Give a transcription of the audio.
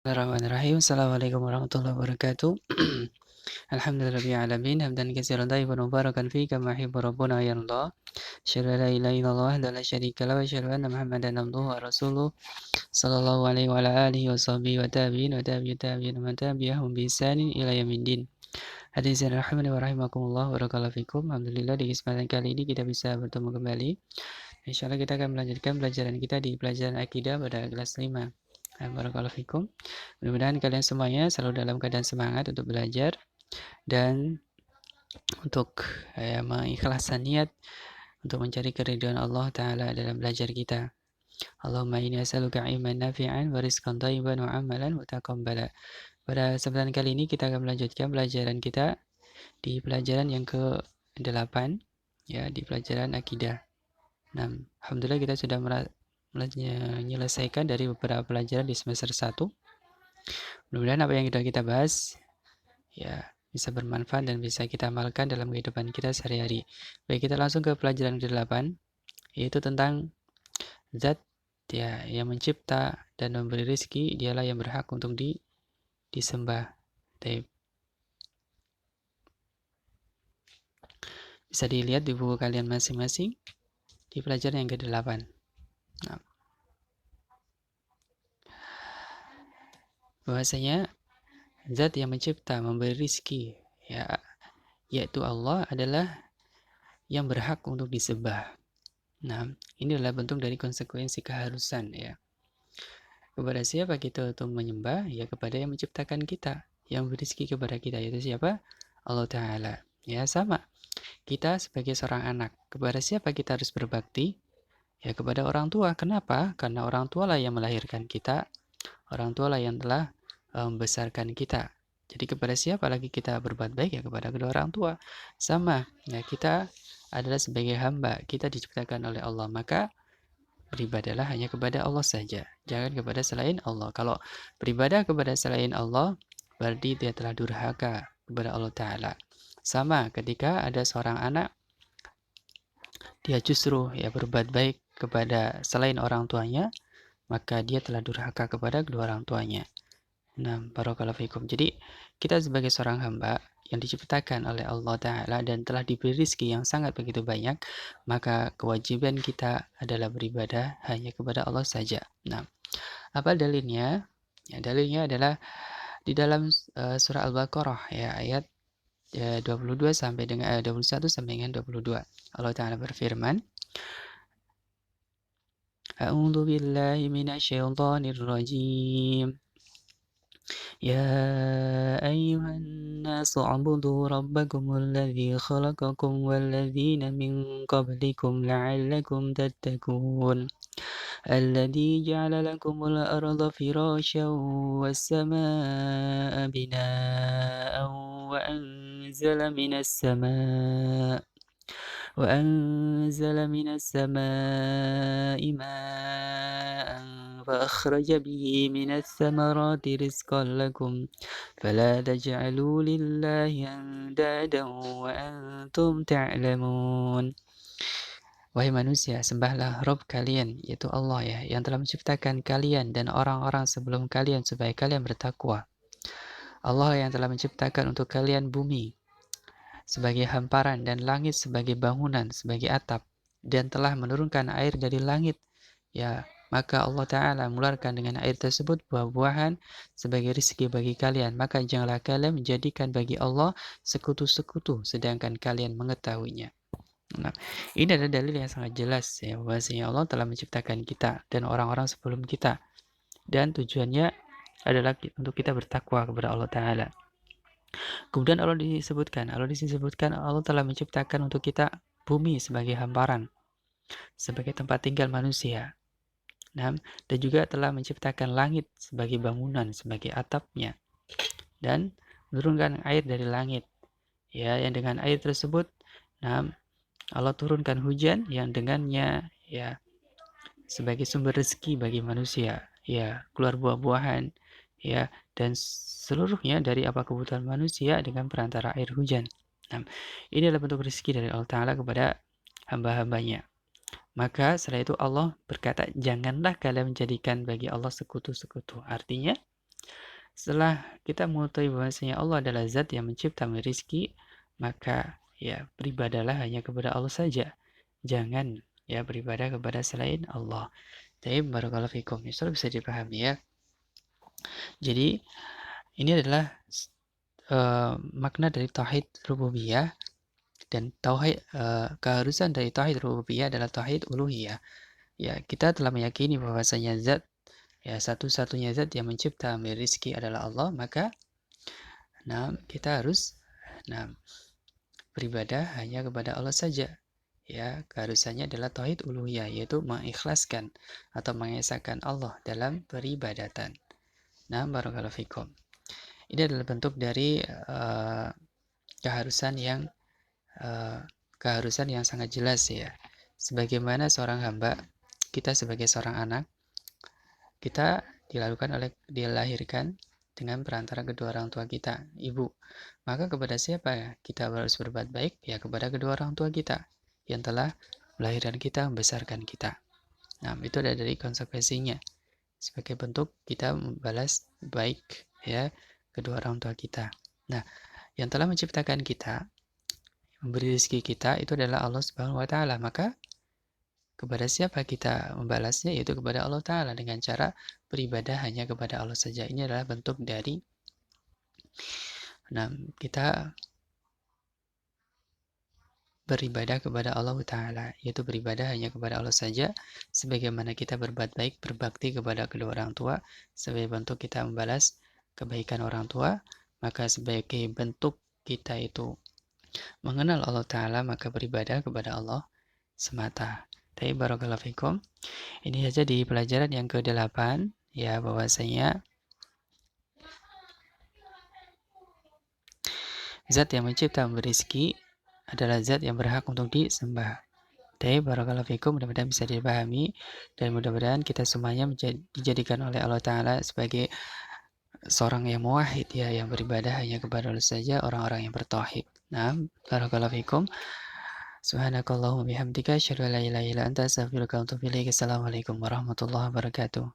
Bismillahirrahmanirrahim. Assalamualaikum warahmatullahi wabarakatuh. Alhamdulillahirabbil alamin hamdan katsiran thayyiban mubarakan fihi kama yuhibbu rabbuna wa yarda. Asyhadu an la ilaha illallah wahdahu la syarika lahu wa asyhadu anna Muhammadan abduhu wa rasuluh sallallahu alaihi wa ala alihi wa sahbihi wa tabi'in wa tabi'ut tabi'in wa man tabi'ahum bi ihsanin ila yaumiddin. Hadirin rahimani wa rahimakumullah wa barakallahu fikum. Alhamdulillah di kesempatan kali ini kita bisa bertemu kembali. Insyaallah kita akan melanjutkan pelajaran kita di pelajaran akidah pada kelas 5. Barakallahu fikum. Mudah-mudahan kalian semuanya selalu dalam keadaan semangat untuk belajar dan untuk mengikhlaskan niat untuk mencari keridhaan Allah Ta'ala dalam belajar kita. Allahumma inni as'aluka ilman nafi'an wa rizqan thayyiban wa amalan mutaqabbala. Pada kesempatan kali ini kita akan melanjutkan pelajaran kita di pelajaran yang ke-8, ya, di pelajaran akidah. Nah, alhamdulillah kita sudah menyelesaikan dari beberapa pelajaran di semester 1. Mudah-mudahan apa yang sudah kita bahas ya bisa bermanfaat dan bisa kita amalkan dalam kehidupan kita sehari-hari. Baik, kita langsung ke pelajaran ke-8, yaitu tentang zat ya yang mencipta dan memberi rezeki, dialah yang berhak untuk disembah. Bisa dilihat di buku kalian masing-masing di pelajaran yang ke-8. Nah, bahwasanya zat yang mencipta, memberi rizki, ya, yaitu Allah adalah yang berhak untuk disembah. Nah, ini adalah bentuk dari konsekuensi keharusan, ya. Kepada siapa kita untuk menyembah? Ya, kepada yang menciptakan kita, yang memberi rizki kepada kita, yaitu siapa? Allah Ta'ala. Ya, sama. Kita sebagai seorang anak, kepada siapa kita harus berbakti? Ya, kepada orang tua. Kenapa? Karena orang tua lah yang melahirkan kita, orang tua lah yang telah membesarkan kita. Jadi kepada siapa lagi kita berbuat baik? Ya kepada kedua orang tua. Sama. Nah, kita adalah sebagai hamba, kita diciptakan oleh Allah, maka beribadahlah hanya kepada Allah saja, jangan kepada selain Allah. Kalau beribadah kepada selain Allah, berarti dia telah durhaka kepada Allah Ta'ala. Sama ketika ada seorang anak, dia justru ya berbuat baik kepada selain orang tuanya, maka dia telah durhaka kepada kedua orang tuanya. Nah, barakallahu fikum. Jadi, kita sebagai seorang hamba yang diciptakan oleh Allah Ta'ala dan telah diberi rezeki yang sangat begitu banyak, maka kewajiban kita adalah beribadah hanya kepada Allah saja. Nah, apa dalilnya? Ya, dalilnya adalah di dalam surah Al-Baqarah, ya, ayat 22 sampai dengan 21 sampai dengan 22. Allah Ta'ala berfirman, A'udzu billahi minasyaitonir rajim. يا أيها الناس اعبدوا ربكم الذي خلقكم والذين من قبلكم لعلكم تتقون الذي جعل لكم الأرض فراشا والسماء بناء وأنزل من السماء ماء فأخرج به من الثمرات رزقا لكم فلا تجعلوا لله أندادا وأنتم تعلمون. Wahai manusia, sembahlah Rabb kalian, yaitu Allah, ya, yang telah menciptakan kalian dan orang-orang sebelum kalian supaya kalian bertakwa. Allah yang telah menciptakan untuk kalian bumi sebagai hamparan dan langit sebagai bangunan, sebagai atap, dan telah menurunkan air dari langit, ya, maka Allah Ta'ala mengeluarkan dengan air tersebut buah-buahan sebagai rezeki bagi kalian. Maka janganlah kalian menjadikan bagi Allah sekutu-sekutu sedangkan kalian mengetahuinya. Nah, ini adalah dalil yang sangat jelas, ya, bahwasanya Allah telah menciptakan kita dan orang-orang sebelum kita, dan tujuannya adalah untuk kita bertakwa kepada Allah Ta'ala. Kemudian Allah disebutkan Allah telah menciptakan untuk kita bumi sebagai hamparan, sebagai tempat tinggal manusia. Nah, dan juga telah menciptakan langit sebagai bangunan, sebagai atapnya, dan menurunkan air dari langit, ya, yang dengan air tersebut, nah, Allah turunkan hujan yang dengannya, ya, sebagai sumber rezeki bagi manusia, ya, keluar buah-buahan, ya, dan seluruhnya dari apa kebutuhan manusia dengan perantara air hujan. Nah, ini adalah bentuk rezeki dari Allah Ta'ala kepada hamba-hambanya. Maka setelah itu Allah berkata, janganlah kalian menjadikan bagi Allah sekutu-sekutu. Artinya, Setelah kita mengetahui bahwasanya Allah adalah zat yang mencipta rizki, maka ya beribadahlah hanya kepada Allah saja. Jangan ya beribadah kepada selain Allah. Tapi barakallahu fikum. Insya bisa dipahami ya. Jadi ini adalah makna dari tauhid rububiyah, dan tauhid keharusan dari tauhid rububiyah adalah tauhid uluhiyah. Ya, kita telah meyakini bahwasanya zat ya satu-satunya zat yang mencipta rizki adalah Allah, maka kita harus nah beribadah hanya kepada Allah saja. Ya, keharusannya adalah tauhid uluhiyah, yaitu mengikhlaskan atau mengesahkan Allah dalam peribadatan. Nah, barakallahu fikum. Ini adalah bentuk dari keharusan yang sangat jelas ya. Sebagaimana seorang hamba, kita sebagai seorang anak, kita dilahirkan dengan perantara kedua orang tua kita, ibu. Maka kepada siapa kita harus berbuat baik? Ya kepada kedua orang tua kita yang telah melahirkan kita, membesarkan kita. Nah, itu ada dari konsekuensinya. Sebagai bentuk kita membalas baik ya kedua orang tua kita. Nah, yang telah menciptakan kita, memberi rezeki kita itu adalah Allah Subhanahu wa taala. Maka kepada siapa kita membalasnya? Yaitu kepada Allah taala dengan cara beribadah hanya kepada Allah saja. Ini adalah bentuk dari kita beribadah kepada Allah taala, yaitu beribadah hanya kepada Allah saja, sebagaimana kita berbuat baik, berbakti kepada kedua orang tua sebagai bentuk kita membalas kebaikan orang tua. Maka sebagai bentuk kita itu mengenal Allah taala, maka beribadah kepada Allah semata. Tapi barakallahu fikum. Ini saja di pelajaran yang ke-8 ya, bahwasanya zat yang mencipta memberi rezeki adalah zat yang berhak untuk disembah. Tapi barakallahu fikum, mudah-mudahan bisa dipahami dan mudah-mudahan kita semuanya dijadikan oleh Allah taala sebagai seorang yang muwahhid ya, yang beribadah hanya kepada Allah saja, orang-orang yang bertauhid. Nah, barakallahu fikum. Subhanakallahumma bihamdika asyhadu an la ilaha illa anta astaghfiruka wa atubu ilaik. Assalamualaikum warahmatullahi wabarakatuh.